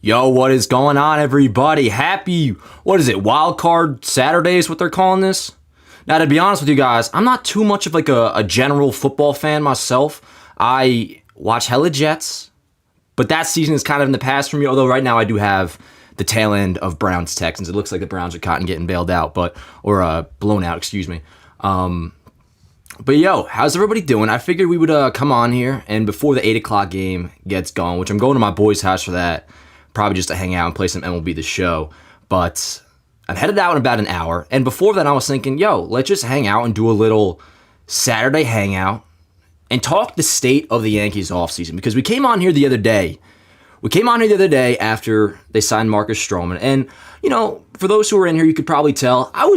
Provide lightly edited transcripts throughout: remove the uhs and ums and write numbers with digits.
Yo, what is going on, everybody? Happy, what is it, Wild Card Saturday is what they're calling this? Now, to be honest with you guys, I'm not too much of like a general football fan myself. I watch hella Jets, but that season is kind of in the past for me, although right now I do have the tail end of Browns-Texans. It looks like the Browns are caught and getting bailed out, or blown out, excuse me. But yo, how's everybody doing? I figured we would come on here, and before the 8 o'clock game gets going, which I'm going to my boy's house for that, probably just to hang out and play some MLB The Show. But I'm headed out in about an hour. And before that, I was thinking, yo, let's just hang out and do a little Saturday hangout and talk the state of the Yankees offseason. Because we came on here the other day. After they signed Marcus Strowman. And, you know, for those who are in here, you could probably tell, I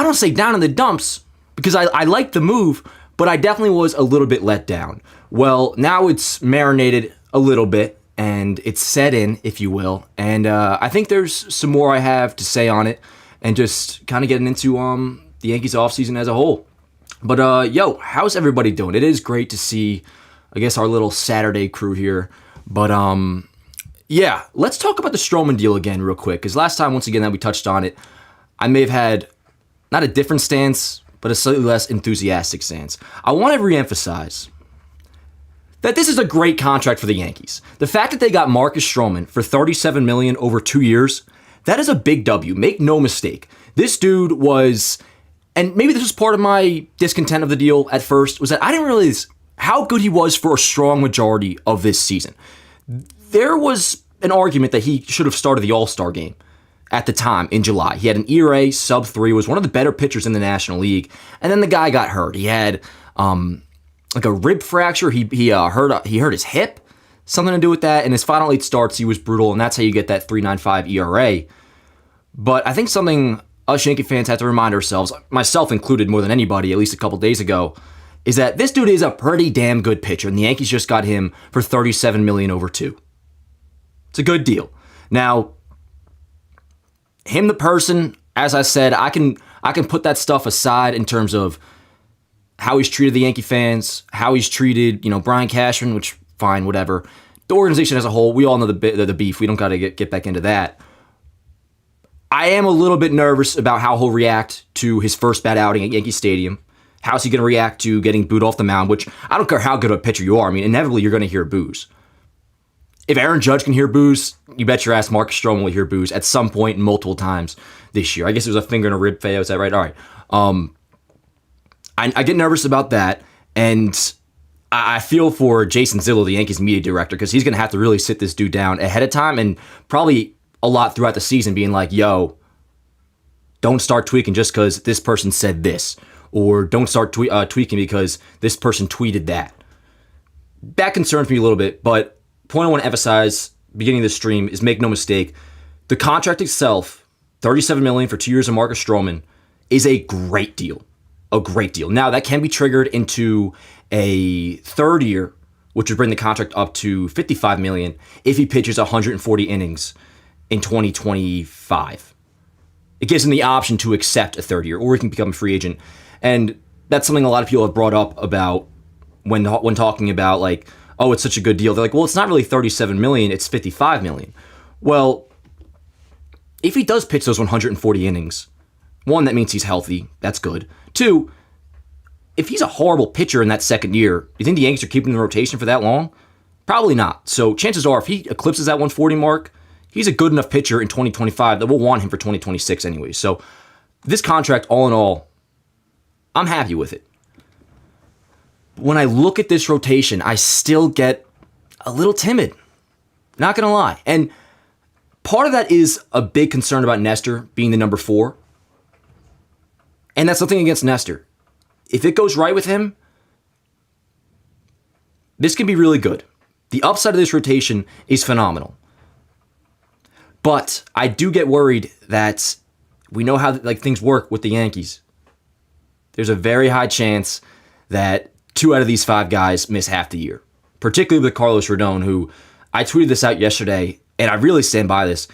don't say down in the dumps because I liked the move, but I definitely was a little bit let down. Well, now it's marinated a little bit. And it's set in, if you will. And I think there's some more I have to say on it and just kind of getting into the Yankees offseason as a whole. But, yo, how's everybody doing? It is great to see, I guess, our little Saturday crew here. But, yeah, let's talk about the Strowman deal again real quick. Because last time, once again, that we touched on it, I may have had not a different stance, but a slightly less enthusiastic stance. I want to reemphasize that this is a great contract for the Yankees. The fact that they got Marcus Strowman for $37 million over 2 years, that is a big W. Make no mistake. This dude was, and maybe this was part of my discontent of the deal at first, was that I didn't realize how good he was for a strong majority of this season. There was an argument that he should have started the All-Star game at the time in July. He had an ERA sub-3, was one of the better pitchers in the National League, and then the guy got hurt. He had like a rib fracture. He hurt his hip, something to do with that. In his final 8 starts, he was brutal, and that's how you get that 3.95 ERA. But I think something us Yankee fans have to remind ourselves, myself included more than anybody, at least a couple days ago, is that this dude is a pretty damn good pitcher, and the Yankees just got him for $37 million over 2. It's a good deal. Now, him the person, as I said, I can put that stuff aside in terms of how he's treated the Yankee fans, how he's treated, Brian Cashman, which, fine, whatever. The organization as a whole, we all know the beef. We don't got to get back into that. I am a little bit nervous about how he'll react to his first bad outing at Yankee Stadium. How's he going to react to getting booed off the mound, which I don't care how good of a pitcher you are. I mean, inevitably, you're going to hear boos. If Aaron Judge can hear boos, you bet your ass Marcus Strowman will hear boos at some point multiple times this year. I guess it was a finger and a rib fail. Is that right? All right. I get nervous about that, and I feel for Jason Zillo, the Yankees media director, because he's going to have to really sit this dude down ahead of time and probably a lot throughout the season being like, yo, don't start tweaking just because this person said this, or don't start tweaking because this person tweeted that. That concerns me a little bit, but point I want to emphasize beginning of the stream is make no mistake, the contract itself, $37 million for 2 years of Marcus Strowman, is a great deal. A great deal. Now, that can be triggered into a third year, which would bring the contract up to $55 million if he pitches 140 innings in 2025. It gives him the option to accept a third year, or he can become a free agent. And that's something a lot of people have brought up about when talking about, like, oh, it's such a good deal. They're like, well, it's not really $37 million, it's $55 million. Well, if he does pitch those 140 innings, one, that means he's healthy. That's good. 2, if he's a horrible pitcher in that second year, you think the Yankees are keeping him in the rotation for that long? Probably not. So chances are, if he eclipses that 140 mark, he's a good enough pitcher in 2025 that we'll want him for 2026 anyway. So this contract, all in all, I'm happy with it. When I look at this rotation, I still get a little timid. Not going to lie. And part of that is a big concern about Nestor being the number 4. And that's nothing against Nestor. If it goes right with him, this can be really good. The upside of this rotation is phenomenal. But I do get worried that we know how things work with the Yankees. There's a very high chance that 2 out of these 5 guys miss half the year. Particularly with Carlos Rodon, who I tweeted this out yesterday, and I really stand by this.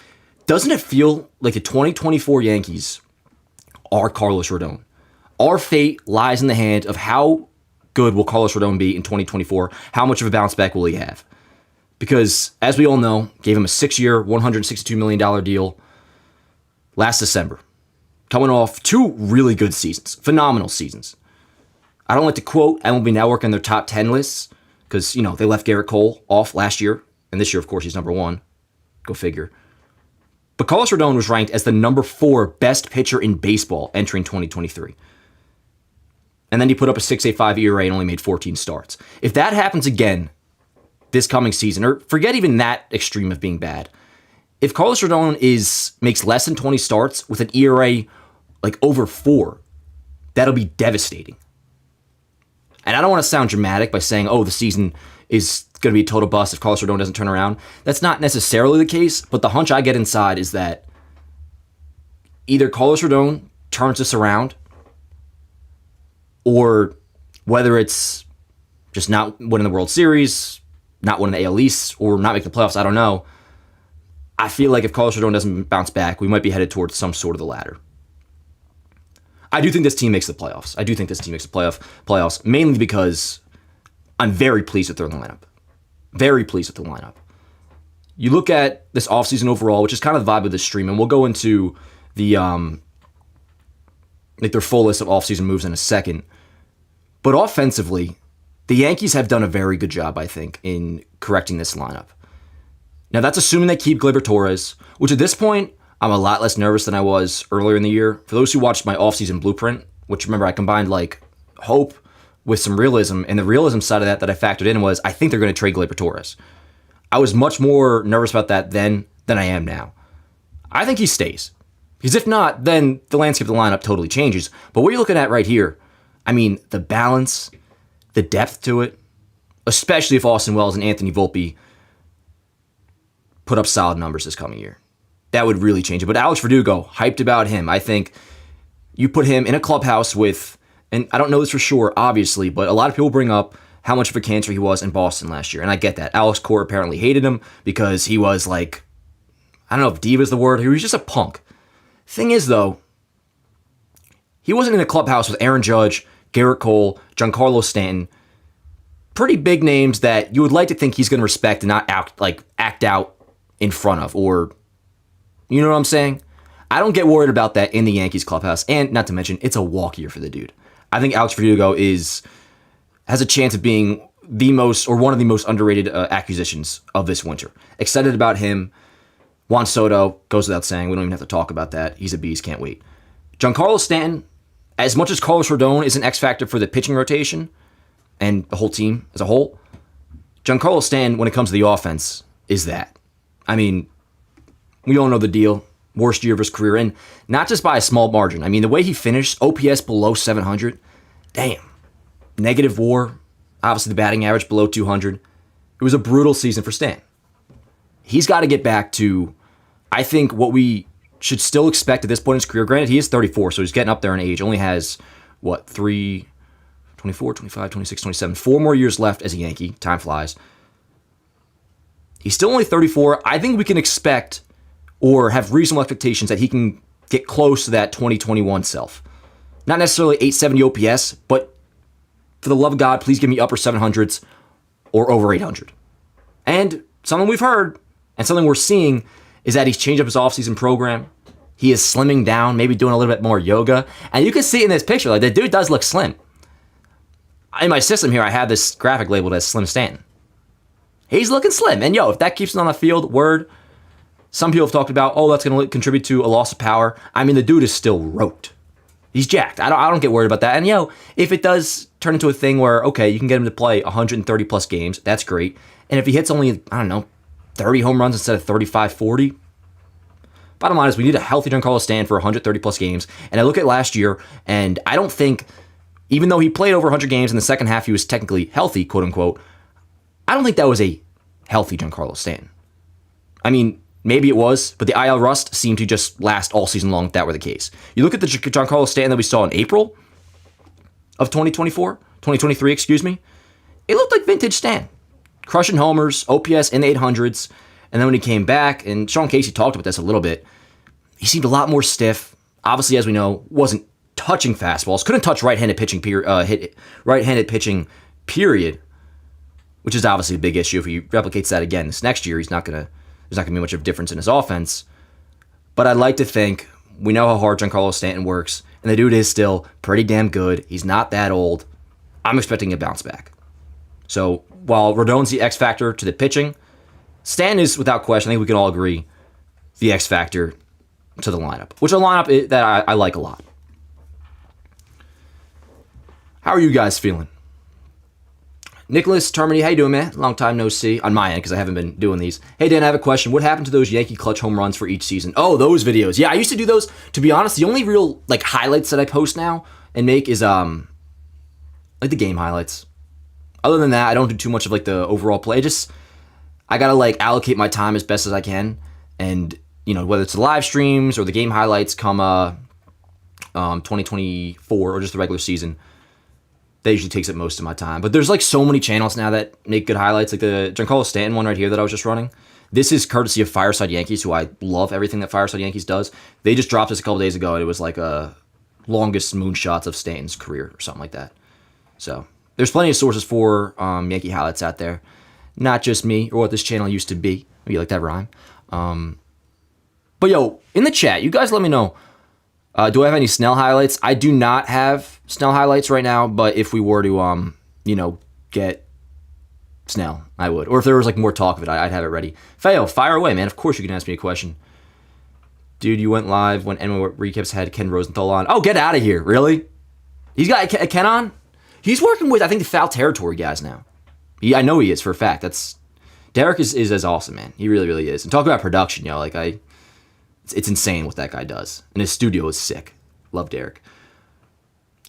Doesn't it feel like the 2024 Yankees are Carlos Rodon? Our fate lies in the hands of how good will Carlos Rodon be in 2024? How much of a bounce back will he have? Because, as we all know, gave him a 6-year, $162 million deal last December. Coming off 2 really good seasons, phenomenal seasons. I don't like to quote MLB Network in their top 10 lists because, they left Garrett Cole off last year. And this year, of course, he's number 1. Go figure. But Carlos Rodon was ranked as the number 4 best pitcher in baseball entering 2023. And then he put up a 6.85 ERA and only made 14 starts. If that happens again this coming season, or forget even that extreme of being bad, if Carlos Rodon makes less than 20 starts with an ERA like over 4, that'll be devastating. And I don't want to sound dramatic by saying, the season is going to be a total bust if Carlos Rodon doesn't turn around. That's not necessarily the case, but the hunch I get inside is that either Carlos Rodon turns this around, or whether it's just not winning the World Series, not winning the AL East, or not making the playoffs, I don't know. I feel like if Carlos Rodon doesn't bounce back, we might be headed towards some sort of the latter. I do think this team makes the playoffs. Playoffs, mainly because I'm very pleased with their lineup. Very pleased with the lineup. You look at this offseason overall, which is kind of the vibe of this stream, and we'll go into the their full list of offseason moves in a second. But offensively, the Yankees have done a very good job, I think, in correcting this lineup. Now, that's assuming they keep Gleyber Torres, which at this point, I'm a lot less nervous than I was earlier in the year. For those who watched my offseason blueprint, which remember I combined like hope with some realism, and the realism side of that I factored in was I think they're going to trade Gleyber Torres. I was much more nervous about that then than I am now. I think he stays. Because if not, then the landscape of the lineup totally changes. But what you're looking at right here, the balance, the depth to it, especially if Austin Wells and Anthony Volpe put up solid numbers this coming year. That would really change it. But Alex Verdugo, hyped about him. I think you put him in a clubhouse with, and I don't know this for sure, obviously, but a lot of people bring up how much of a cancer he was in Boston last year. And I get that. Alex Cora apparently hated him because he was like, I don't know if diva is the word. He was just a punk. Thing is, though, he wasn't in a clubhouse with Aaron Judge, Garrett Cole, Giancarlo Stanton. Pretty big names that you would like to think he's going to respect and not act out in front of, or you know what I'm saying? I don't get worried about that in the Yankees clubhouse, and not to mention, it's a walk year for the dude. I think Alex Verdugo has a chance of being the most, or one of the most underrated acquisitions of this winter. Excited about him. Juan Soto, goes without saying. We don't even have to talk about that. He's a beast, can't wait. Giancarlo Stanton, as much as Carlos Rodon is an X factor for the pitching rotation and the whole team as a whole, Giancarlo Stanton, when it comes to the offense, is that. We all know the deal. Worst year of his career, and not just by a small margin. The way he finished, OPS below 700, damn. Negative WAR, obviously the batting average below 200. It was a brutal season for Stan. He's got to get back to, I think, what we should still expect at this point in his career. Granted, he is 34, so he's getting up there in age. Only has, 24, 25, 26, 27. 4 more years left as a Yankee. Time flies. He's still only 34. I think we can expect or have reasonable expectations that he can get close to that 2021 self. Not necessarily 870 OPS, but for the love of God, please give me upper 700s or over 800. And something we've heard and something we're seeing is that he's changed up his offseason program. He is slimming down, maybe doing a little bit more yoga. And you can see in this picture, the dude does look slim. In my system here, I have this graphic labeled as Slim Stanton. He's looking slim. And if that keeps him on the field, word. Some people have talked about, that's going to contribute to a loss of power. The dude is still roped. He's jacked. I don't get worried about that. And, if it does turn into a thing where, okay, you can get him to play 130 plus games, that's great. And if he hits only, 30 home runs instead of 35, 40, bottom line is we need a healthy Giancarlo Stanton for 130 plus games. And I look at last year, and I don't think, even though he played over 100 games in the second half, he was technically healthy, quote unquote, I don't think that was a healthy Giancarlo Stanton. Maybe it was, but the IL rust seemed to just last all season long if that were the case. You look at the Giancarlo Stanton that we saw in April of 2023, it looked like vintage Stan. Crushing homers, OPS in the 800s, and then when he came back, and Sean Casey talked about this a little bit, he seemed a lot more stiff. Obviously, as we know, wasn't touching fastballs, couldn't touch right-handed pitching, period. which is obviously a big issue. If he replicates that again this next year, there's not gonna be much of a difference in his offense. But I'd like to think we know how hard Giancarlo Stanton works, and the dude is still pretty damn good. He's not that old. I'm expecting a bounce back. So while Rodon's the X factor to the pitching, Stanton is, without question, I think we can all agree, the X factor to the lineup, which is a lineup that I like a lot. How are you guys feeling? Nicholas Termini, how you doing, man? Long time no see on my end because I haven't been doing these. Hey, Dan, I have a question. What happened to those Yankee clutch home runs for each season? Oh, those videos. Yeah, I used to do those. To be honest, the only real like highlights that I post now and make is like the game highlights. Other than that, I don't do too much of like the overall play. I gotta like allocate my time as best as I can, and whether it's the live streams or the game highlights come 2024 or just the regular season. That usually takes up most of my time. But there's like so many channels now that make good highlights, like the Giancarlo Stanton one right here that I was just running. This is courtesy of Fireside Yankees, who I love everything that Fireside Yankees does. They just dropped this a couple days ago, and it was like a longest moonshots of Stanton's career or something like that. So there's plenty of sources for Yankee highlights out there. Not just me or what this channel used to be. Maybe you like that rhyme. But yo, in the chat, you guys let me know. Do I have any Snell highlights? I do not have Snell highlights right now, but if we were to, get Snell, I would. Or if there was like more talk of it, I'd have it ready. Fail, fire away, man. Of course you can ask me a question. Dude, you went live when NY Recaps had Ken Rosenthal on. Oh, get out of here. Really? He's got Ken on? He's working with, I think, the Foul Territory guys now. I know he is for a fact. Derek is as awesome, man. He really, really is. And talk about production, it's insane what that guy does. And his studio is sick. Love Derek.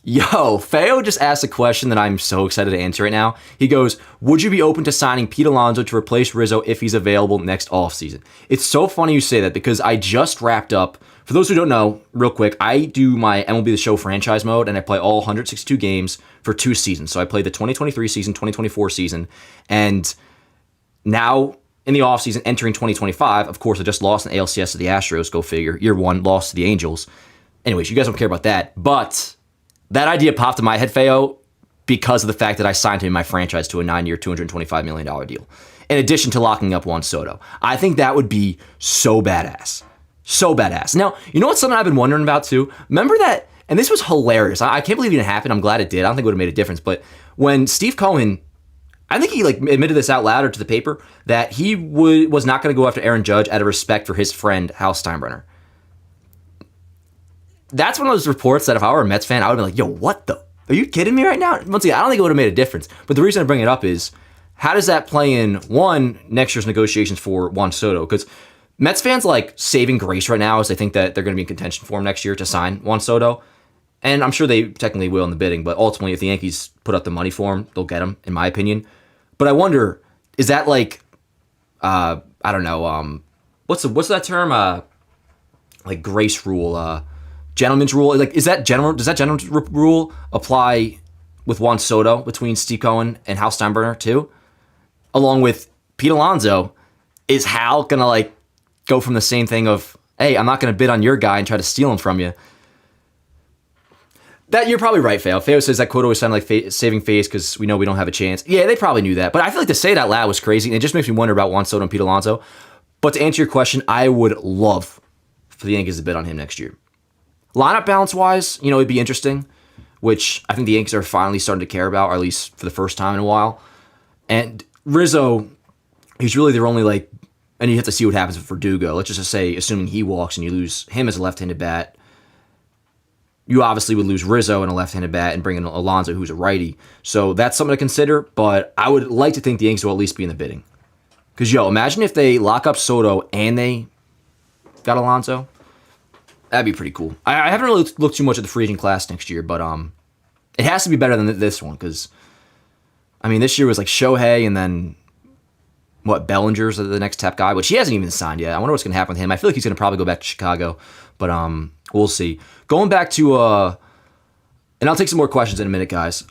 Yo, Feo just asked a question that I'm so excited to answer right now. He goes, would you be open to signing Pete Alonso to replace Rizzo if he's available next offseason? It's so funny you say that because I just wrapped up. For those who don't know, real quick, I do my MLB The Show franchise mode, and I play all 162 games for 2 seasons. So I played the 2023 season, 2024 season, and now in the offseason, entering 2025, of course, I just lost an ALCS to the Astros, go figure. Year 1, lost to the Angels. Anyways, you guys don't care about that. But that idea popped in my head, Feo, because of the fact that I signed him in my franchise to a 9-year, $225 million deal, in addition to locking up Juan Soto. I think that would be so badass. So badass. Now, you know what's something I've been wondering about, too? Remember that, and this was hilarious. I can't believe it didn't happen. I'm glad it did. I don't think it would have made a difference. But when Steve Cohen, I think he admitted this out loud or to the paper, that he was not going to go after Aaron Judge out of respect for his friend, Hal Steinbrenner. That's one of those reports that if I were a Mets fan, I would have been like, yo, what the? Are you kidding me right now? Once again, I don't think it would have made a difference. But the reason I bring it up is, how does that play in, one, next year's negotiations for Juan Soto? Because Mets fans like saving grace right now as they think that they're going to be in contention for him next year to sign Juan Soto. And I'm sure they technically will in the bidding, but ultimately, if the Yankees put up the money for him, they'll get him, in my opinion. But I wonder, is that like, I don't know, what's that term? Like grace rule, gentleman's rule. Like, does that gentleman's rule apply with Juan Soto between Steve Cohen and Hal Steinbrenner too? Along with Pete Alonso, is Hal gonna like go from the same thing of, hey, I'm not gonna bid on your guy and try to steal him from you? That you're probably right, Feo. Feo says that quote always sounded like saving face because we know we don't have a chance. Yeah, they probably knew that. But I feel like to say it out loud was crazy. And it just makes me wonder about Juan Soto and Pete Alonso. But to answer your question, I would love for the Yankees to bid on him next year. Lineup balance-wise, it'd be interesting, which I think the Yankees are finally starting to care about, or at least for the first time in a while. And Rizzo, he's really their only, and you have to see what happens with Verdugo. Let's just say, assuming he walks and you lose him as a left-handed bat, you obviously would lose Rizzo in a left-handed bat and bring in Alonso, who's a righty. So that's something to consider, but I would like to think the Yankees will at least be in the bidding. Because, imagine if they lock up Soto and they got Alonso. That'd be pretty cool. I haven't really looked too much at the free agent class next year, but it has to be better than this one, because, this year was like Shohei and then, Bellinger's the next top guy, which he hasn't even signed yet. I wonder what's going to happen with him. I feel like he's going to probably go back to Chicago, but we'll see. Going back to, and I'll take some more questions in a minute, guys.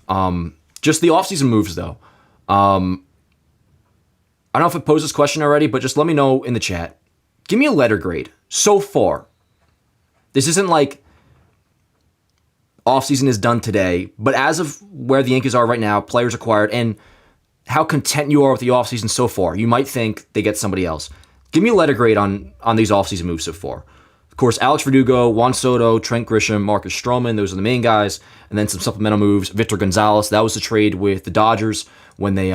Just the offseason moves, though. I don't know if I posed this question already, but just let me know in the chat. Give me a letter grade so far. This isn't like offseason is done today, but as of where the Yankees are right now, players acquired, and how content you are with the offseason so far. You might think they get somebody else. Give me a letter grade on these offseason moves so far. Of course, Alex Verdugo, Juan Soto, Trent Grisham, Marcus Strowman, those are the main guys. And then some supplemental moves. Victor Gonzalez, that was the trade with the Dodgers when they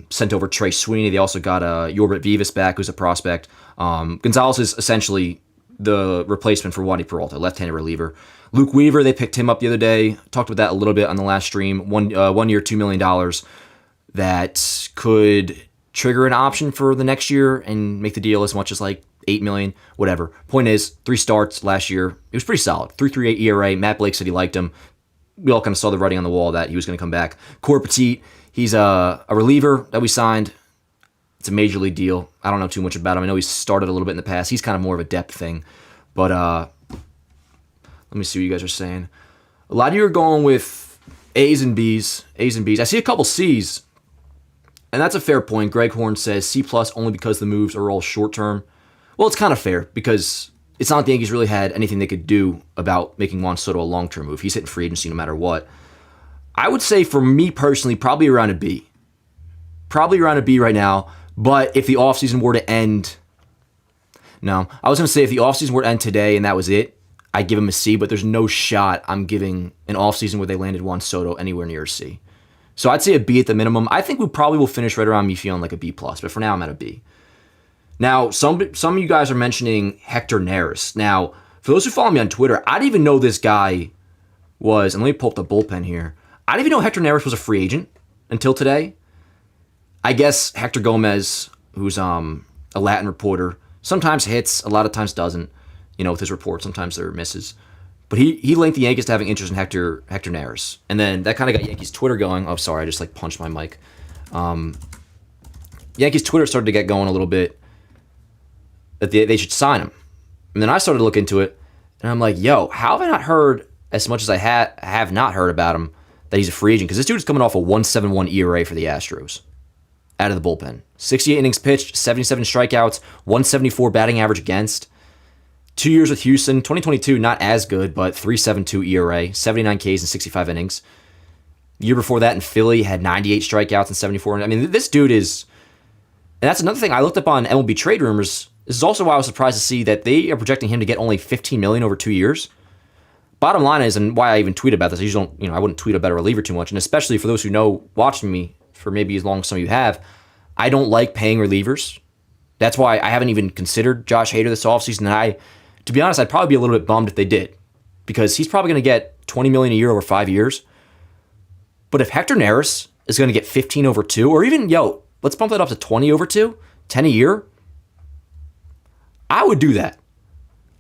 sent over Trey Sweeney. They also got Yorbit Vivas back, who's a prospect. Gonzalez is essentially the replacement for Wandy Peralta, left-handed reliever. Luke Weaver, they picked him up the other day. Talked about that a little bit on the last stream. 1 year, $2 million that could trigger an option for the next year and make the deal as much as like $8 million, whatever. Point is, 3 starts last year. It was pretty solid. 3.38 ERA. Matt Blake said he liked him. We all kind of saw the writing on the wall that he was going to come back. Core Petit, he's a reliever that we signed. It's a major league deal. I don't know too much about him. I know he's started a little bit in the past. He's kind of more of a depth thing. But let me see what you guys are saying. A lot of you are going with A's and B's. A's and B's. I see a couple C's. And that's a fair point. Greg Horn says C+ only because the moves are all short term. Well, it's kind of fair because it's not like the Yankees really had anything they could do about making Juan Soto a long-term move. He's hitting free agency no matter what. I would say for me personally, probably around a B. Probably around a B right now. But if the offseason were to end... No, I was going to say if the offseason were to end today and that was it, I'd give him a C, but there's no shot I'm giving an offseason where they landed Juan Soto anywhere near a C. So I'd say a B at the minimum. I think we probably will finish right around me feeling like a B+, but for now I'm at a B. Now, some of you guys are mentioning Hector Neris. Now, for those who follow me on Twitter, I didn't even know this guy was, and let me pull up the bullpen here. I didn't even know Hector Neris was a free agent until today. I guess Hector Gomez, who's a Latin reporter, sometimes hits, a lot of times doesn't, with his reports. Sometimes there are misses. But he linked the Yankees to having interest in Hector Neris. And then that kind of got Yankees Twitter going. Oh, sorry, I just punched my mic. Yankees Twitter started to get going a little bit that they should sign him. And then I started to look into it, and I'm like, yo, how have I not heard as much as I have not heard about him that he's a free agent? Because this dude is coming off a 1.71 ERA for the Astros out of the bullpen. 68 innings pitched, 77 strikeouts, 174 batting average against. 2 years with Houston, 2022, not as good, but 3.72 ERA, 79 Ks in 65 innings. The year before that in Philly, had 98 strikeouts and 74. I mean, this dude is... And that's another thing I looked up on MLB trade rumors. This is also why I was surprised to see that they are projecting him to get only $15 million over 2 years. Bottom line is, and why I even tweet about this, I usually don't, I wouldn't tweet about a reliever too much, and especially for those who know, watching me for maybe as long as some of you have, I don't like paying relievers. That's why I haven't even considered Josh Hader this offseason, and to be honest, I'd probably be a little bit bummed if they did, because he's probably going to get $20 million a year over 5 years. But if Hector Neris is going to get 15 over 2, or even, let's bump that up to 20 over 2, 10 a year, I would do that.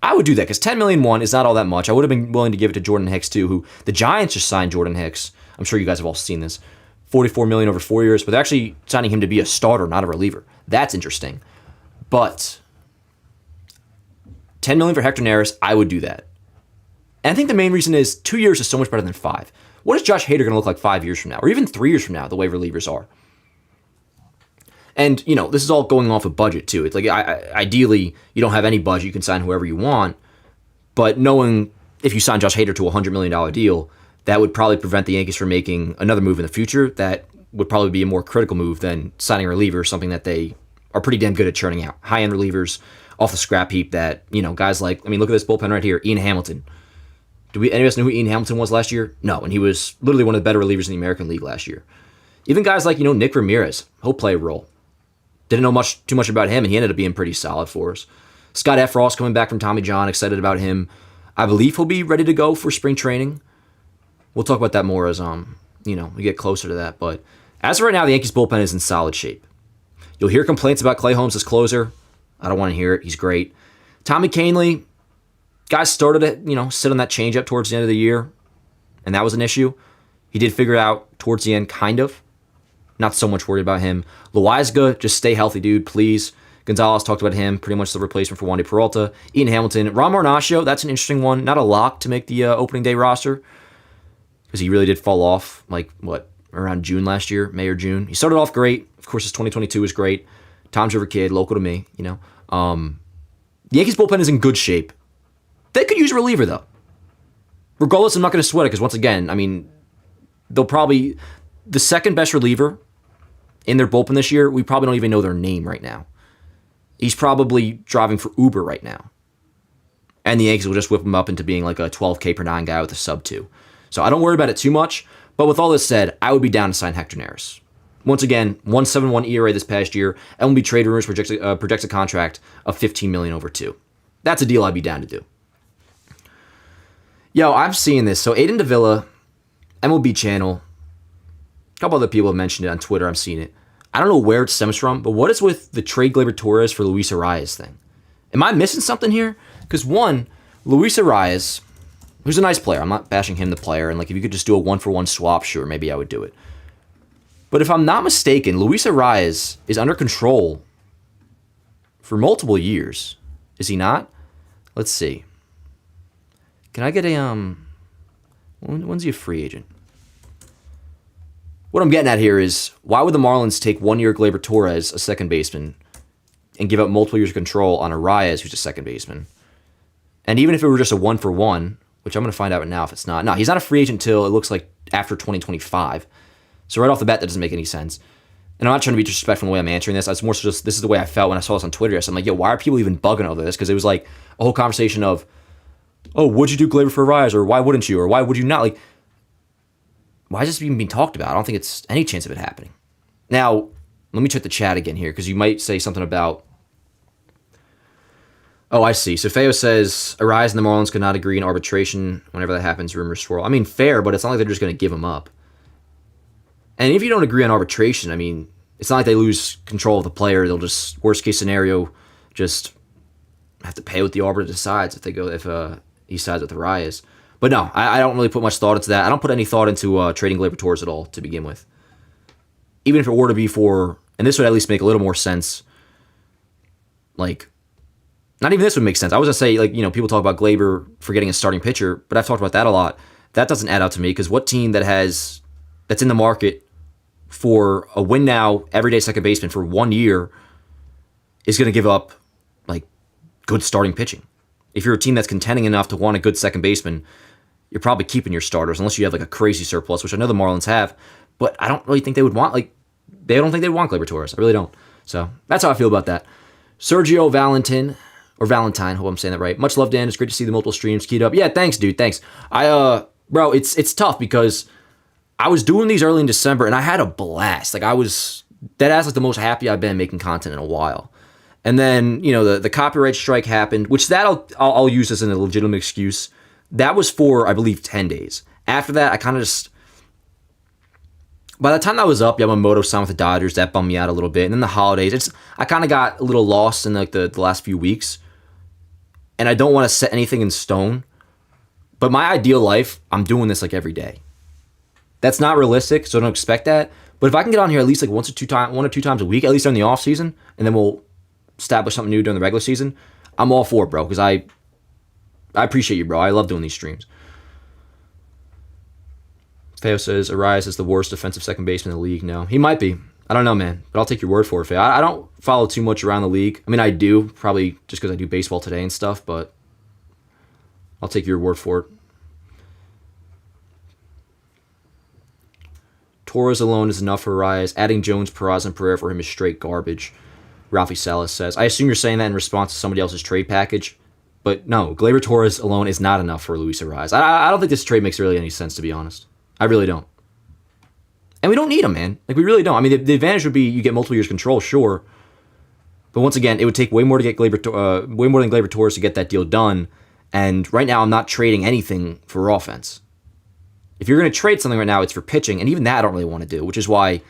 I would do that because $10 million is not all that much. I would have been willing to give it to Jordan Hicks too, who the Giants just signed Jordan Hicks. I'm sure you guys have all seen this. $44 million over 4 years, but they're actually signing him to be a starter, not a reliever. That's interesting. But $10 million for Hector Neris, I would do that. And I think the main reason is 2 years is so much better than 5. What is Josh Hader going to look like 5 years from now, or even 3 years from now, the way relievers are? And, this is all going off a budget, too. It's like, ideally, you don't have any budget. You can sign whoever you want. But knowing if you sign Josh Hader to a $100 million deal, that would probably prevent the Yankees from making another move in the future that would probably be a more critical move than signing a reliever, something that they are pretty damn good at churning out. High-end relievers off the scrap heap that, guys like, look at this bullpen right here, Ian Hamilton. Any of us know who Ian Hamilton was last year? No, and he was literally one of the better relievers in the American League last year. Even guys like, Nick Ramirez, he'll play a role. Didn't know too much about him, and he ended up being pretty solid for us. Scott Efros coming back from Tommy John, excited about him. I believe he'll be ready to go for spring training. We'll talk about that more as we get closer to that. But as of right now, the Yankees bullpen is in solid shape. You'll hear complaints about Clay Holmes as closer. I don't want to hear it. He's great. Tommy Kahnle, guys started to sit on that changeup towards the end of the year, and that was an issue. He did figure it out towards the end, kind of. Not so much worried about him. Loaizaga, just stay healthy, dude, please. Gonzalez talked about him, pretty much the replacement for Wandy Peralta. Ian Hamilton. Ron Marnacchio, that's an interesting one. Not a lock to make the opening day roster, because he really did fall off, around June last year, May or June. He started off great. Of course, his 2022 was great. Tom's River kid, local to me, The Yankees bullpen is in good shape. They could use a reliever, though. Regardless, I'm not going to sweat it, because once again, they'll probably... The second best reliever in their bullpen this year, we probably don't even know their name right now. He's probably driving for Uber right now. And the Yankees will just whip him up into being like a 12K per 9 guy with a sub-2. So I don't worry about it too much. But with all this said, I would be down to sign Hector Neris. Once again, 1.71 ERA this past year. MLB trade rumors projects a contract of $15 million over 2. That's a deal I'd be down to do. Yo, I'm seeing this. So Aiden Davila, MLB channel, a couple other people have mentioned it on Twitter. I'm seeing it. I don't know where it stems from, but what is with the trade Gleyber Torres for Luis Arias thing? Am I missing something here? Because one, Luis Arias, who's a nice player. I'm not bashing him, the player. And like, if you could just do a 1-for-1 swap, sure, maybe I would do it. But if I'm not mistaken, Luis Arias is under control for multiple years. Is he not? Let's see. Can I get a when's he a free agent? What I'm getting at here is, why would the Marlins take 1 year Gleyber Torres, a second baseman, and give up multiple years of control on Arias, who's a second baseman? And even if it were just a 1-for-1, which I'm going to find out now if it's not. No, he's not a free agent until it looks like after 2025. So right off the bat, that doesn't make any sense. And I'm not trying to be disrespectful in the way I'm answering this. It's more so just, this is the way I felt when I saw this on Twitter. So I'm like, yo, why are people even bugging over this? Because it was like a whole conversation of, oh, would you do Gleyber for Arias? Or why wouldn't you? Or why would you not? Like, why is this even being talked about? I don't think it's any chance of it happening. Now, let me check the chat again here, because you might say something about... Oh, I see. So Feo says, Arias and the Marlins could not agree in arbitration. Whenever that happens, rumors swirl. I mean, fair, but it's not like they're just going to give him up. And if you don't agree on arbitration, I mean, it's not like they lose control of the player. They'll just, worst case scenario, just have to pay what the arbiter decides if he sides with Arias. But no, I don't really put much thought into that. I don't put any thought into trading Gleyber Torres at all to begin with. Even if it were to be for, and this would at least make a little more sense, like, not even this would make sense. I was going to say, like, people talk about Gleyber for getting a starting pitcher, but I've talked about that a lot. That doesn't add up to me, because what team that's in the market for a win now, everyday second baseman for 1 year is going to give up, like, good starting pitching? If you're a team that's contending enough to want a good second baseman, you're probably keeping your starters, unless you have like a crazy surplus, which I know the Marlins have, but I don't really think they would want, they don't think they'd want Gleyber Torres. I really don't. So that's how I feel about that. Sergio Valentine, hope I'm saying that right. Much love, Dan. It's great to see the multiple streams keyed up. Yeah, thanks, dude. Thanks. Bro, it's tough because I was doing these early in December and I had a blast. Like, I was dead ass like the most happy I've been making content in a while. And then, the copyright strike happened, which I'll use as a legitimate excuse. That was for, I believe, 10 days. After that, I kind of just... By the time that was up, Yamamoto signed with the Dodgers. That bummed me out a little bit. And then the holidays, I kind of got a little lost in like the last few weeks. And I don't want to set anything in stone. But my ideal life, I'm doing this like every day. That's not realistic, so don't expect that. But if I can get on here at least like one or two times a week, at least during the off season, and then we'll establish something new during the regular season, I'm all for it, bro, because I appreciate you, bro. I love doing these streams. Feo says Arias is the worst defensive second baseman in the league. No, he might be. I don't know, man, but I'll take your word for it, Feo. I don't follow too much around the league. I mean, I do, probably just because I do baseball today and stuff, but I'll take your word for it. Torres alone is enough for Arias. Adding Jones, Peraza, and Pereira for him is straight garbage. Ralphie Salas says, I assume you're saying that in response to somebody else's trade package, but no, Gleyber Torres alone is not enough for Luis Arias. I don't think this trade makes really any sense, to be honest. I really don't. And we don't need him, man. Like, we really don't. I mean, the advantage would be you get multiple years control, sure. But once again, it would take way more than Gleyber Torres to get that deal done. And right now, I'm not trading anything for offense. If you're going to trade something right now, it's for pitching. And even that I don't really want to do, which is why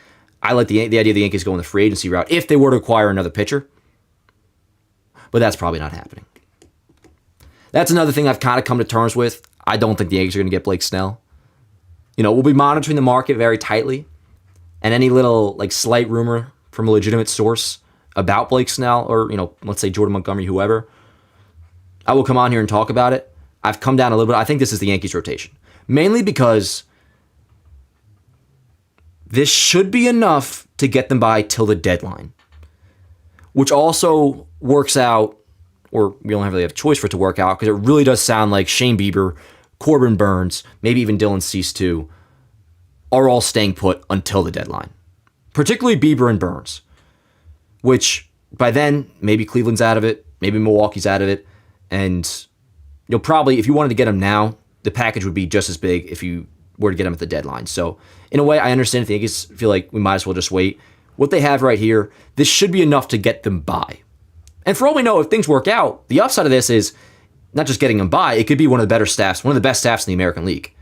I like the idea of the Yankees going the free agency route if they were to acquire another pitcher. But that's probably not happening. That's another thing I've kind of come to terms with. I don't think the Yankees are going to get Blake Snell. We'll be monitoring the market very tightly. And any little slight rumor from a legitimate source about Blake Snell or, let's say Jordan Montgomery, whoever, I will come on here and talk about it. I've come down a little bit. I think this is the Yankees rotation. Mainly because this should be enough to get them by till the deadline. Which also works out, or we don't really have a choice for it to work out, because it really does sound like Shane Bieber, Corbin Burns, maybe even Dylan Cease too, are all staying put until the deadline. particularly Bieber and Burns, which by then, maybe Cleveland's out of it, maybe Milwaukee's out of it, and you'll probably, if you wanted to get them now, the package would be just as big if you were to get them at the deadline. So in a way, I understand if the Yankees feel like we might as well just wait. What they have right here, this should be enough to get them by. And for all we know, if things work out, the upside of this is not just getting them by, it could be one of the better staffs, one of the best staffs in the American League.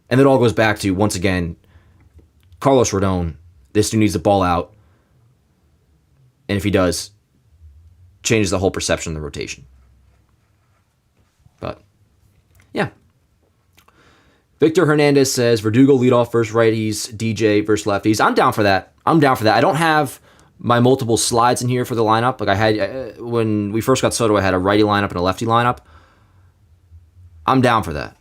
And it all goes back to, once again, Carlos Rodon. This dude needs the ball out. And if he does, changes the whole perception of the rotation. But, yeah. Victor Hernandez says, Verdugo leadoff versus righties, DJ versus lefties. I'm down for that. I don't have my multiple slides in here for the lineup. Like I had, when we first got Soto, I had a righty lineup and a lefty lineup. I'm down for that.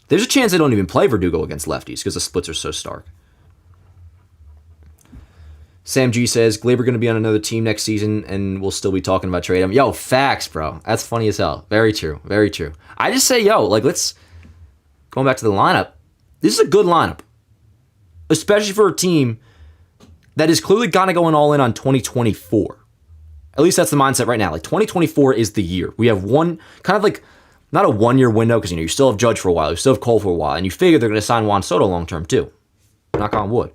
There's a chance they don't even play Verdugo against lefties because the splits are so stark. Sam G says, Gleyber going to be on another team next season and we'll still be talking about trade him. Yo, facts, bro. That's funny as hell. Very true. I just say, going back to the lineup, this is a good lineup. Especially for a team that is clearly kind of going all in on 2024. At least that's the mindset right now. Like 2024 is the year. We have one, kind of like, not a 1 year window, because you still have Judge for a while, you still have Cole for a while, and you figure they're going to sign Juan Soto long term too. Knock on wood.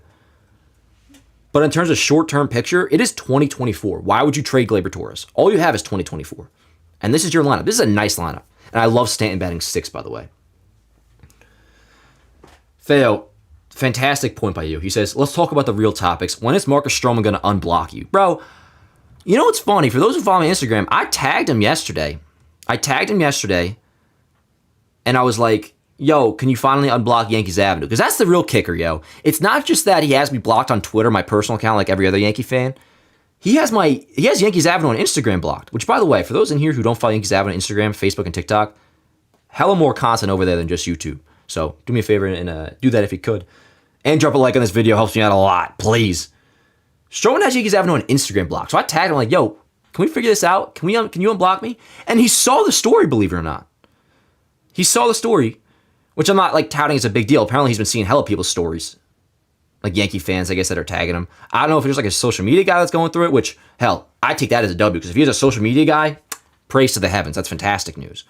But in terms of short-term picture, it is 2024. Why would you trade Gleyber Torres? All you have is 2024. And this is your lineup. This is a nice lineup. And I love Stanton batting 6, by the way. Theo, fantastic point by you. He says, let's talk about the real topics. When is Marcus Strowman going to unblock you? Bro, you know what's funny? For those who follow me on Instagram, I tagged him yesterday. And I was like, yo, can you finally unblock Yankees Avenue? Because that's the real kicker, yo. It's not just that he has me blocked on Twitter, my personal account, like every other Yankee fan. He has Yankees Avenue on Instagram blocked, which, by the way, for those in here who don't follow Yankees Avenue on Instagram, Facebook, and TikTok, hella more content over there than just YouTube. So do me a favor and do that if you could. And drop a like on this video. Helps me out a lot, please. Strowman has Yankees Avenue on Instagram blocked. So I tagged him like, yo, can we figure this out? Can you unblock me? And he saw the story, believe it or not. He saw the story, which I'm not like touting as a big deal. Apparently he's been seeing hella people's stories. Like Yankee fans, I guess, that are tagging him. I don't know if it's just like a social media guy that's going through it, which, hell, I take that as a W, because if he's a social media guy, praise to the heavens. That's fantastic news.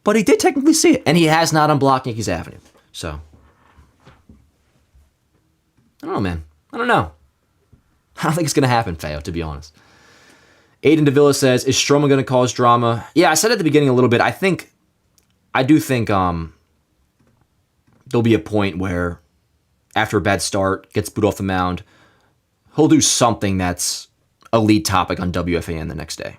But he did technically see it, and he has not unblocked Yankees Avenue. So, I don't know, man. I don't think it's going to happen, Feo, to be honest. Aiden Davila says, is Strowman going to cause drama? Yeah, I said at the beginning a little bit. I do think there'll be a point where after a bad start, gets booed off the mound, he'll do something that's a lead topic on WFAN the next day.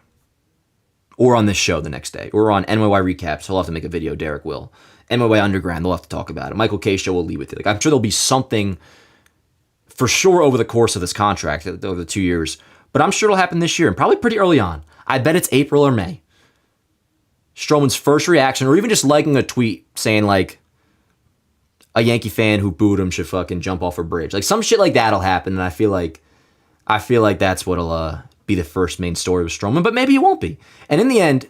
Or on this show the next day. Or on NYY Recaps. He'll have to make a video, Derek will. NYY Underground, they'll have to talk about it. Michael K. Show will lead with it. Like, I'm sure there'll be something for sure over the course of this contract, over the 2 years. But I'm sure it'll happen this year, and probably pretty early on. I bet it's April or May. Strowman's first reaction, or even just liking a tweet saying, like, a Yankee fan who booed him should fucking jump off a bridge. Like, some shit like that'll happen, and I feel like that's what'll be the first main story with Strowman, but maybe it won't be. And in the end,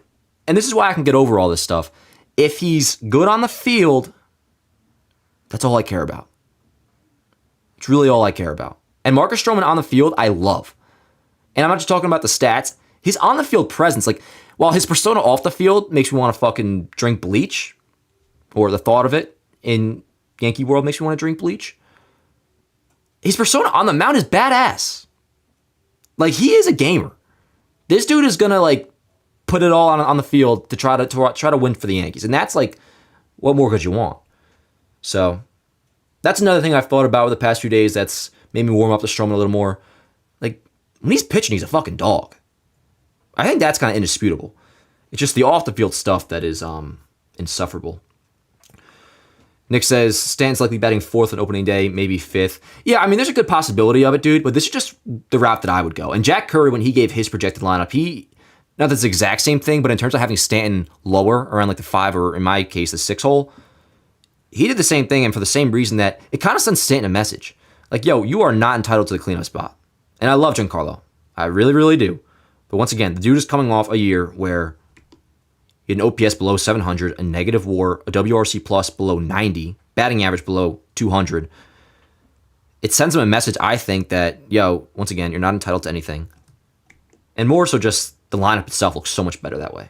and this is why I can get over all this stuff, if he's good on the field, that's all I care about. It's really all I care about. And Marcus Strowman on the field, I love. And I'm not just talking about the stats. His on the field presence, like, while his persona off the field makes me want to fucking drink bleach, or the thought of it in Yankee world makes me want to drink bleach, his persona on the mound is badass. Like, he is a gamer. This dude is gonna, like, put it all on the field to try to win for the Yankees, and that's like, what more could you want? So that's another thing I've thought about over the past few days that's made me warm up to Strowman a little more. Like, when he's pitching, he's a fucking dog. I think that's kind of indisputable. It's just the off-the-field stuff that is insufferable. Nick says, Stanton's likely batting 4th on opening day, maybe 5th. Yeah, I mean, there's a good possibility of it, dude, but this is just the route that I would go. And Jack Curry, when he gave his projected lineup, not that's the exact same thing, but in terms of having Stanton lower, around like the 5, or in my case, the 6 hole, he did the same thing, and for the same reason that it kind of sends Stanton a message. Like, yo, you are not entitled to the cleanup spot. And I love Giancarlo. I really, really do. But once again, the dude is coming off a year where he had an OPS below 700, a negative WAR, a WRC plus below 90, batting average below 200. it sends him a message, I think, that, yo, once again, you're not entitled to anything. And more so just the lineup itself looks so much better that way.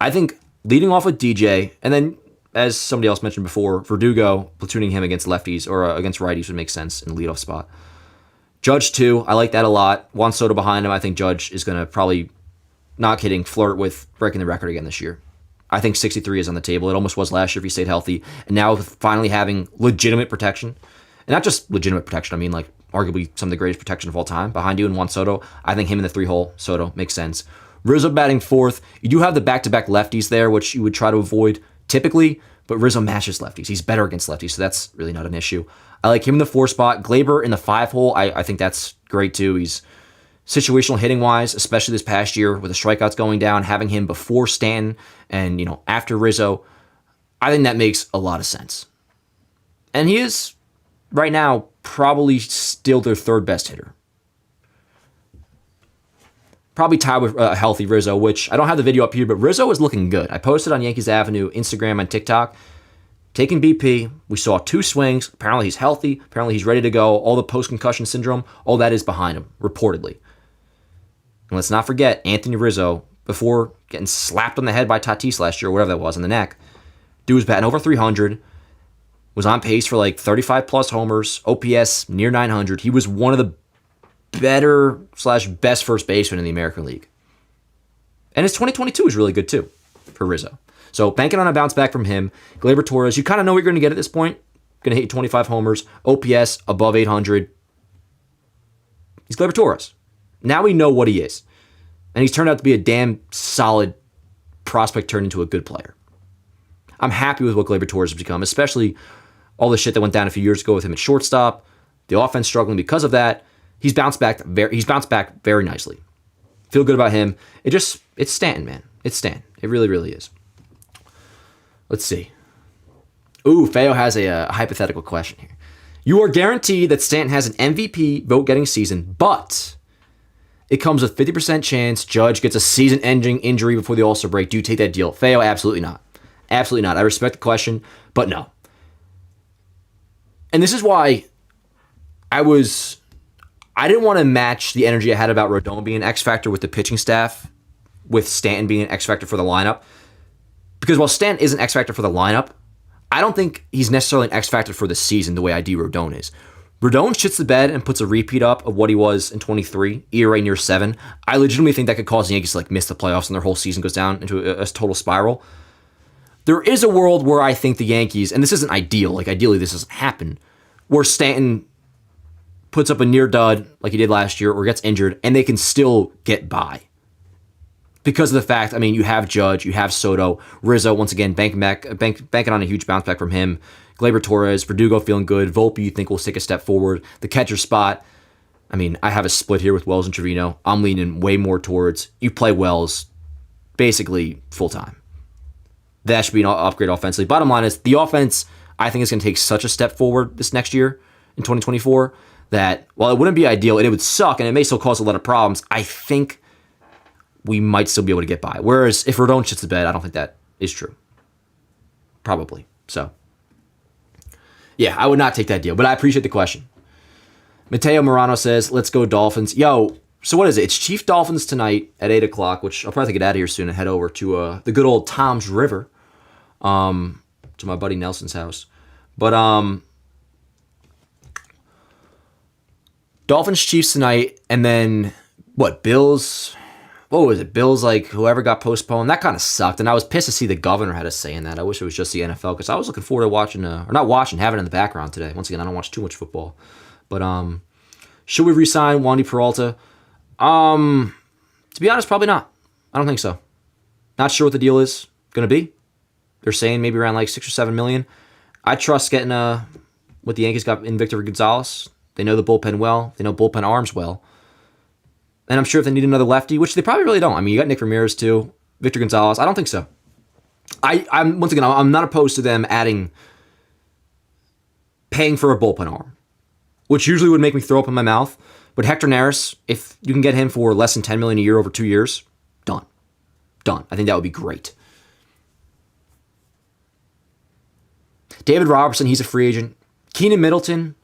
I think leading off with DJ, and then, as somebody else mentioned before, Verdugo, platooning him against lefties or against righties would make sense in the leadoff spot. Judge, too, I like that a lot. Juan Soto behind him, I think Judge is going to probably, not kidding, flirt with breaking the record again this year. I think 63 is on the table. It almost was last year if he stayed healthy. And now finally having legitimate protection, and not just legitimate protection, I mean like arguably some of the greatest protection of all time behind you in Juan Soto. I think him in the 3-hole, Soto, makes sense. Rizzo batting fourth. You do have the back-to-back lefties there, which you would try to avoid typically, but Rizzo matches lefties. He's better against lefties, so that's really not an issue. I like him in the 4 spot. Gleyber in the 5-hole. I think that's great too. He's situational hitting-wise, especially this past year with the strikeouts going down, having him before Stanton and, after Rizzo. I think that makes a lot of sense. And he is, right now, probably still their 3rd best hitter. Probably tied with a healthy Rizzo, which I don't have the video up here, but Rizzo is looking good. I posted on Yankees Avenue, Instagram, and TikTok. Taking BP, we saw 2 swings. Apparently he's healthy. Apparently he's ready to go. All the post-concussion syndrome, all that is behind him, reportedly. And let's not forget, Anthony Rizzo, before getting slapped on the head by Tatis last year, or whatever that was, in the neck, dude was batting over 300, was on pace for like 35-plus homers, OPS near 900. He was one of the better/best first baseman in the American League. And his 2022 is really good, too, for Rizzo. So banking on a bounce back from him. Gleyber Torres, you kind of know what you're going to get at this point. Going to hit 25 homers, OPS above 800. He's Gleyber Torres. Now we know what he is. And he's turned out to be a damn solid prospect turned into a good player. I'm happy with what Gleyber Torres has become, especially all the shit that went down a few years ago with him at shortstop, the offense struggling because of that. He's bounced back very nicely. Feel good about him. It's Stanton, man. It's Stanton. It really, really is. Let's see. Ooh, Feo has a hypothetical question here. You are guaranteed that Stanton has an MVP vote-getting season, but it comes with 50% chance Judge gets a season-ending injury before the All-Star break. Do you take that deal? Feo, absolutely not. Absolutely not. I respect the question, but no. And this is why I didn't want to match the energy I had about Rodon being an X-factor with the pitching staff, with Stanton being an X-factor for the lineup. Because while Stanton is an X-factor for the lineup, I don't think he's necessarily an X-factor for the season the way ID Rodon is. Rodon shits the bed and puts a repeat up of what he was in 23, ERA near 7. I legitimately think that could cause the Yankees to miss the playoffs and their whole season goes down into a total spiral. There is a world where I think the Yankees, and this isn't ideal, ideally this doesn't happen, where Stanton puts up a near dud like he did last year or gets injured and they can still get by. Because of the fact, you have Judge, you have Soto, Rizzo, once again, banking on a huge bounce back from him, Gleyber Torres, Verdugo feeling good, Volpe you think will take a step forward, the catcher spot, I have a split here with Wells and Trevino. I'm leaning way more towards you play Wells basically full-time. That should be an upgrade offensively. Bottom line is, the offense, I think, is going to take such a step forward this next year in 2024 that while it wouldn't be ideal and it would suck and it may still cause a lot of problems, I think we might still be able to get by. Whereas if Rodon shits the bed, I don't think that is true. Probably. So, yeah, I would not take that deal, but I appreciate the question. Mateo Morano says, let's go Dolphins. Yo, so what is it? It's Chief Dolphins tonight at 8 o'clock, which I'll probably get out of here soon and head over to the good old Tom's River, to my buddy Nelson's house. But Dolphins Chiefs tonight, and then Bills? What was it? Bills, whoever got postponed. That kind of sucked, and I was pissed to see the governor had a say in that. I wish it was just the NFL, because I was looking forward to watching, or not watching, having it in the background today. Once again, I don't watch too much football. But should we re-sign Wandy Peralta? To be honest, probably not. I don't think so. Not sure what the deal is going to be. They're saying maybe around 6 or 7 million. I trust getting what the Yankees got in Victor Gonzalez. They know the bullpen well. They know bullpen arms well. And I'm sure if they need another lefty, which they probably really don't. You got Nick Ramirez too. Victor Gonzalez. I don't think so. I'm once again, I'm not opposed to them paying for a bullpen arm, which usually would make me throw up in my mouth. But Hector Neris, if you can get him for less than $10 million a year over 2 years, done. I think that would be great. David Robertson, he's a free agent. Keenan Middleton,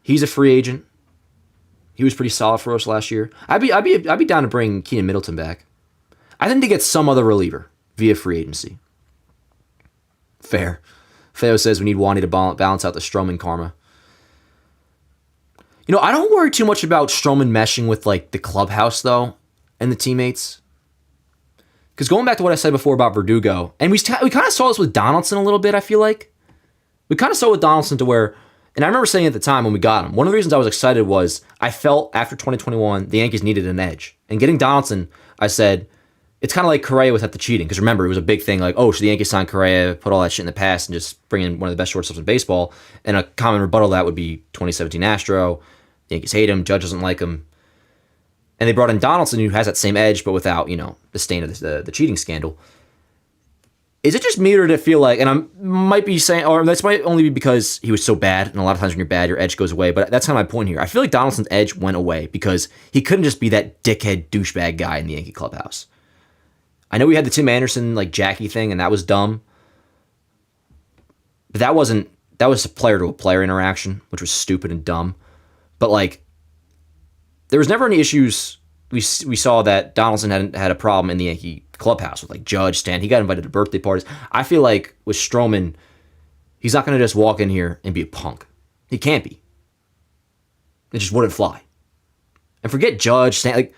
He's a free agent. He was pretty solid for us last year. I'd be down to bring Keenan Middleton back. I think to get some other reliever via free agency. Fair. Feo says we need Wandy to balance out the Strowman karma. I don't worry too much about Strowman meshing with like the clubhouse though and the teammates. Because going back to what I said before about Verdugo, and we kind of saw this with Donaldson a little bit, I feel like. We kind of saw with Donaldson to where, and I remember saying at the time when we got him, one of the reasons I was excited was I felt after 2021, the Yankees needed an edge. And getting Donaldson, I said, it's kind of like Correa without the cheating. Because remember, it was a big thing like, oh, should the Yankees sign Correa, put all that shit in the past, and just bring in one of the best shortstops in baseball? And a common rebuttal to that would be 2017 Astro. The Yankees hate him. Judge doesn't like him. And they brought in Donaldson, who has that same edge, but without, the stain of the cheating scandal. Is it just me or did it feel like, and I might be saying, or this might only be because he was so bad, and a lot of times when you're bad, your edge goes away, but that's kind of my point here. I feel like Donaldson's edge went away because he couldn't just be that dickhead douchebag guy in the Yankee clubhouse. I know we had the Tim Anderson, like, Jackie thing, and that was dumb. But that was a player-to-a-player interaction, which was stupid and dumb. But, like, there was never any issues. We saw that Donaldson had a problem in the Yankee clubhouse with, like, Judge, Stanton. He got invited to birthday parties. I feel like with Strowman, he's not going to just walk in here and be a punk. He can't be. It just wouldn't fly. And forget Judge, Stanton. Like,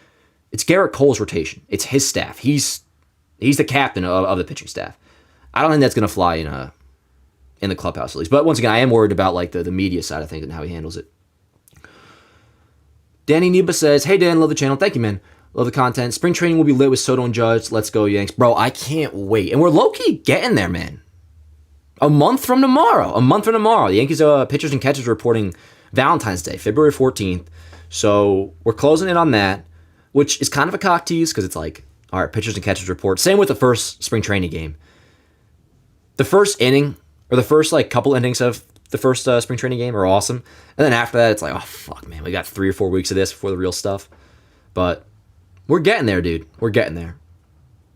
it's Garrett Cole's rotation. It's his staff. He's the captain of the pitching staff. I don't think that's going to fly in the clubhouse at least. But once again, I am worried about like the media side of things and how he handles it. Danny Neba says, hey Dan, love the channel. Thank you, man. Love the content. Spring training will be lit with Soto and Judge. Let's go, Yanks. Bro, I can't wait. And we're low-key getting there, man. A month from tomorrow. The Yankees pitchers and catchers are reporting Valentine's Day, February 14th. So we're closing in on that, which is kind of a cock tease because it's like, all right, pitchers and catchers report. Same with the first spring training game. The first inning, or the first like couple innings of the first spring training game are awesome. And then after that, it's like, oh, fuck, man. We got 3 or 4 weeks of this before the real stuff. But we're getting there, dude. We're getting there.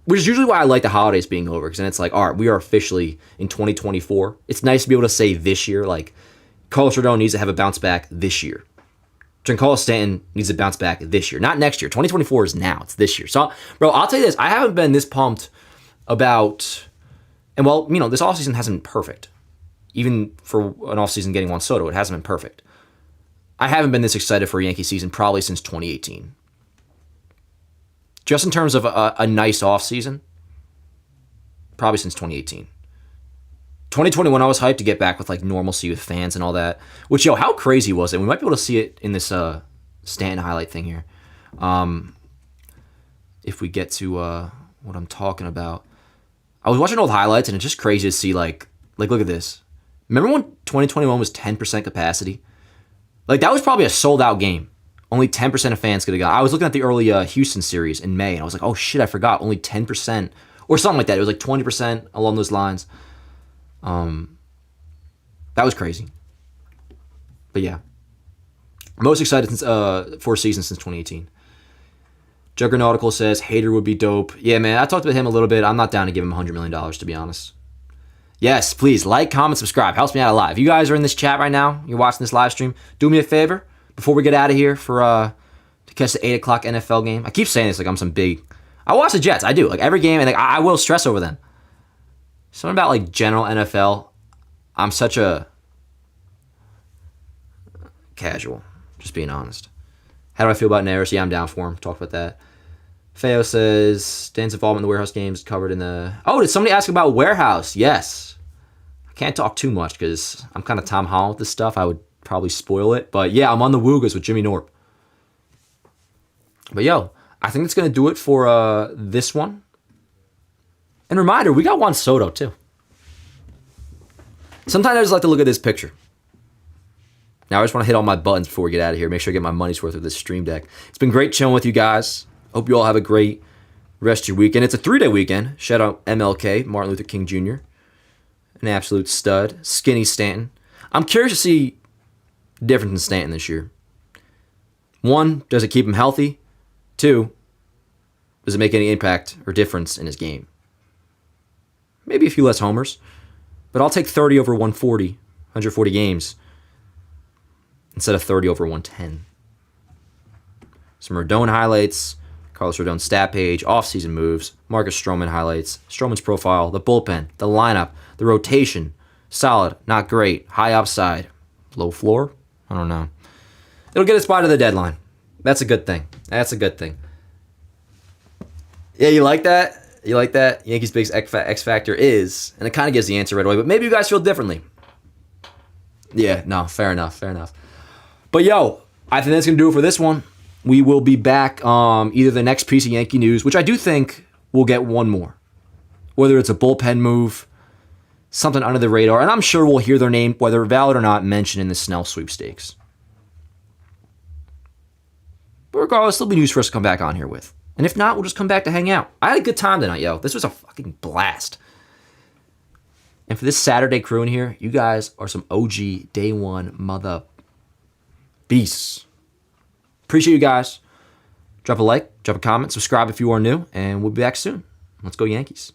Which is usually why I like the holidays being over. Because then it's like, all right, we are officially in 2024. It's nice to be able to say this year, like, Carlos Rodon needs to have a bounce back this year. Giancarlo Stanton needs to bounce back this year. Not next year. 2024 is now. It's this year. So, bro, I'll tell you this. I haven't been this pumped about... And, well, this offseason hasn't been perfect. Even for an offseason getting Juan Soto, it hasn't been perfect. I haven't been this excited for a Yankee season probably since 2018. Just in terms of a nice offseason, probably since 2018. 2021, I was hyped to get back with like normalcy with fans and all that. Which, how crazy was it? We might be able to see it in this Stanton highlight thing here. If we get to what I'm talking about. I was watching old highlights and it's just crazy to see like look at this. Remember when 2021 was 10% capacity? Like, that was probably a sold-out game. Only 10% of fans could have gone. I was looking at the early Houston series in May, and I was like, oh, shit, I forgot. Only 10%. Or something like that. It was like 20% along those lines. That was crazy. But, yeah. Most excited since for a season since 2018. Juggernautical says, Hater would be dope. Yeah, man, I talked about him a little bit. I'm not down to give him $100 million, to be honest. Yes, please, like, comment, subscribe. Helps me out a lot. If you guys are in this chat right now, you're watching this live stream, do me a favor before we get out of here to catch the 8 o'clock NFL game. I keep saying this like I'm some big... I watch the Jets. I do. Like, every game, and like, I will stress over them. Something about, like, general NFL, I'm such a... casual. Just being honest. How do I feel about Neris? Yeah, I'm down for him. Talk about that. Feo says, Dan's involvement in the warehouse games covered in the... Oh, did somebody ask about warehouse? Yes. I can't talk too much because I'm kind of Tom Holland with this stuff. I would probably spoil it. But yeah, I'm on the Woogas with Jimmy Norp. But yo, I think that's going to do it for this one. And reminder, we got Juan Soto too. Sometimes I just like to look at this picture. Now I just want to hit all my buttons before we get out of here. Make sure I get my money's worth with this stream deck. It's been great chilling with you guys. Hope you all have a great rest of your weekend. It's a 3-day weekend. Shout out MLK, Martin Luther King Jr., an absolute stud. Skinny Stanton. I'm curious to see the difference in Stanton this year. 1, does it keep him healthy? 2, does it make any impact or difference in his game? Maybe a few less homers, but I'll take 30 over 140 games. instead of 30 over 110. Some Rodon highlights, Carlos Rodon stat page, offseason moves, Marcus Strowman highlights, Strowman's profile, the bullpen, the lineup, the rotation, solid, not great, high upside, low floor, I don't know. It'll get us by to the deadline. That's a good thing. That's a good thing. Yeah, you like that? You like that? Yankees' big X factor is, and it kind of gives the answer right away, but maybe you guys feel differently. Yeah, no, fair enough, fair enough. But yo, I think that's going to do it for this one. We will be back either the next piece of Yankee news, which I do think we'll get one more. Whether it's a bullpen move, something under the radar, and I'm sure we'll hear their name, whether valid or not, mentioned in the Snell sweepstakes. But regardless, there'll be news for us to come back on here with. And if not, we'll just come back to hang out. I had a good time tonight, yo. This was a fucking blast. And for this Saturday crew in here, you guys are some OG day one mother beasts. Appreciate you guys. Drop a like, drop a comment, subscribe if you are new, and we'll be back soon. Let's go Yankees.